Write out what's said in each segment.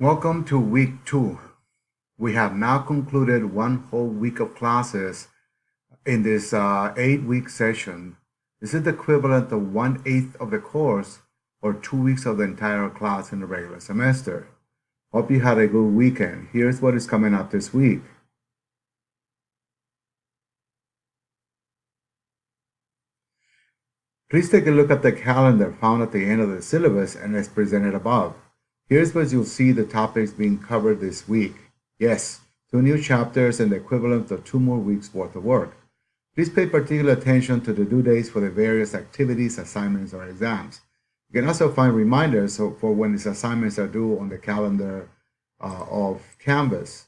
Welcome to week 2. We have now concluded one whole week of classes in this 8-week session. This is the equivalent of 1/8 of the course or 2 weeks of the entire class in the regular semester. Hope you had a good weekend. Here's what is coming up this week. Please take a look at the calendar found at the end of the syllabus and as presented above. Here's where you'll see the topics being covered this week. Yes, 2 new chapters and the equivalent of 2 more weeks worth of work. Please pay particular attention to the due dates for the various activities, assignments, or exams. You can also find reminders for when these assignments are due on the calendar of Canvas.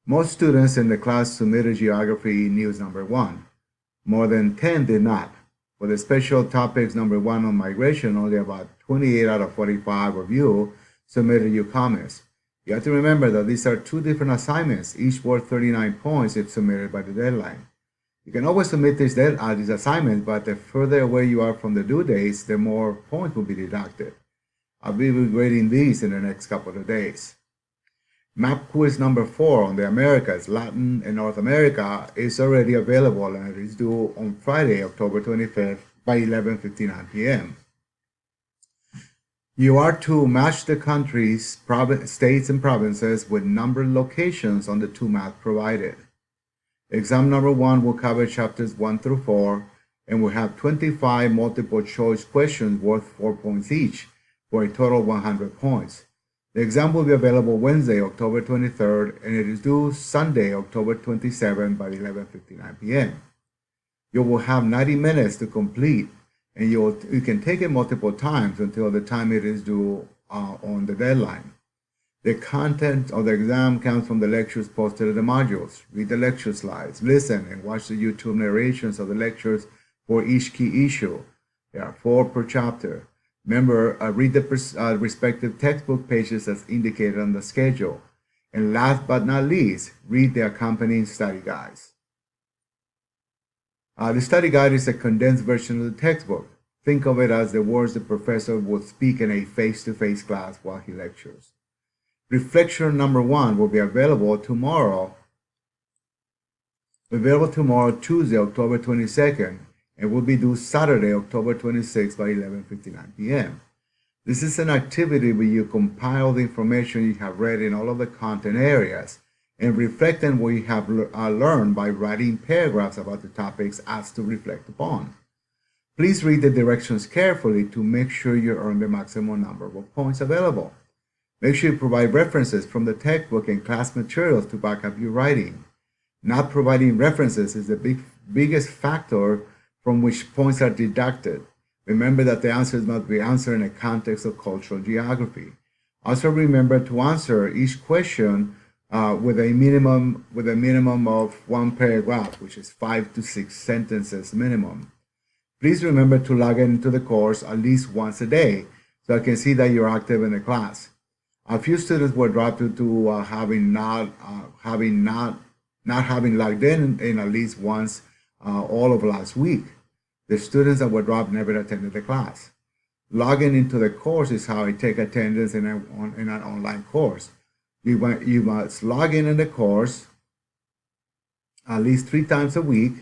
Most students in the class submitted Geography News number 1. More than 10 did not. For the special topics number 1 on migration, only about 28 out of 45 of you submitted your comments. You have to remember that these are 2 different assignments, each worth 39 points if submitted by the deadline. You can always submit these assignments, but the further away you are from the due dates, the more points will be deducted. I'll be grading these in the next couple of days. Map quiz number 4 on the Americas, Latin, and North America is already available and it is due on Friday, October 25th by 11:59 p.m. You are to match the countries, states, and provinces with numbered locations on the 2 maps provided. Exam number 1 will cover chapters 1 through 4 and will have 25 multiple choice questions worth 4 points each for a total of 100 points. The exam will be available Wednesday, October 23rd, and it is due Sunday, October 27th by 11:59 p.m. You will have 90 minutes to complete, and you can take it multiple times until the time it is due on the deadline. The content of the exam comes from the lectures posted in the modules. Read the lecture slides, listen, and watch the YouTube narrations of the lectures for each key issue. There are 4 per chapter. Remember, read the respective textbook pages as indicated on the schedule. And last but not least, read the accompanying study guides. The study guide is a condensed version of the textbook. Think of it as the words the professor would speak in a face-to-face class while he lectures. Reflection number 1 will be available tomorrow. Tuesday, October 22nd. It will be due Saturday, October 26th by 11:59 p.m. This is an activity where you compile the information you have read in all of the content areas and reflect on what you have learned by writing paragraphs about the topics asked to reflect upon. Please read the directions carefully to make sure you earn the maximum number of points available. Make sure you provide references from the textbook and class materials to back up your writing. Not providing references is the biggest factor from which points are deducted. Remember that the answers must be answered in a context of cultural geography. Also remember to answer each question with a minimum of 1 paragraph, which is 5 to 6 sentences minimum. Please remember to log into the course at least once a day so I can see that you're active in the class. A few students were dropped due to not having logged in at least once all of last week. The students that were dropped never attended the class. Logging into the course is how I take attendance in an online course. You must log in the course at least 3 times a week.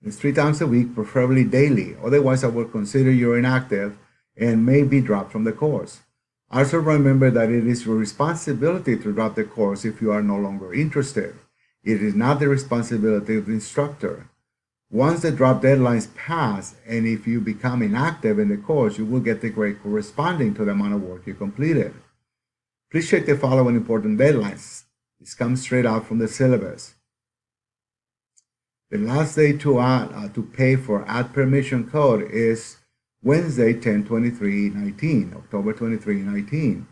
It's 3 times a week, preferably daily. Otherwise, I will consider you're inactive and may be dropped from the course. Also remember that it is your responsibility to drop the course if you are no longer interested. It is not the responsibility of the instructor. Once the drop deadlines pass, and if you become inactive in the course, you will get the grade corresponding to the amount of work you completed. Please check the following important deadlines. This comes straight out from the syllabus. The last day to pay for ad permission code is Wednesday, 10/23/19, October 23/19.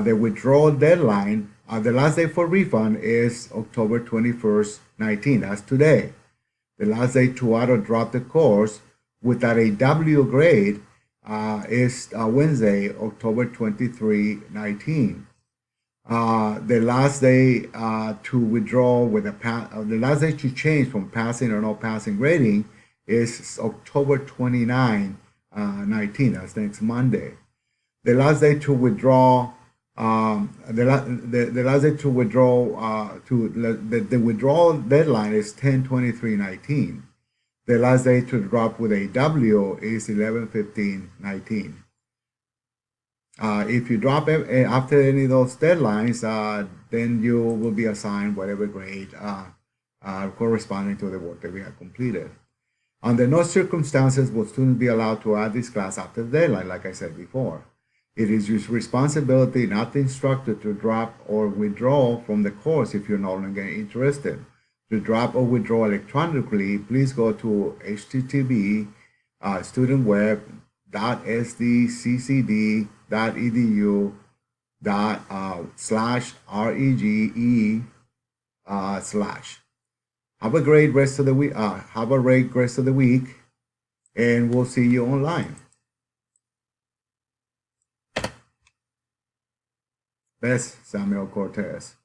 The withdrawal deadline, the last day for refund is October 21st, 19. That's today. The last day to auto drop the course without a W grade is Wednesday, October 23/19. The last day to withdraw with the last day to change from passing or not passing grading is October 29, 19. That's next Monday. The last day to withdraw, the last day to withdraw, the withdrawal deadline is 10/23/19. The last day to drop with a W is 11/15/19. If you drop after any of those deadlines, then you will be assigned whatever grade corresponding to the work that we have completed. Under no circumstances will students be allowed to add this class after the deadline, like I said before. It is your responsibility, not the instructor, to drop or withdraw from the course if you're no longer interested. To drop or withdraw electronically, please go to http studentweb.sdccd.edu/rege/. Have a great rest of the week. And we'll see you online. Best, Samuel Cortez.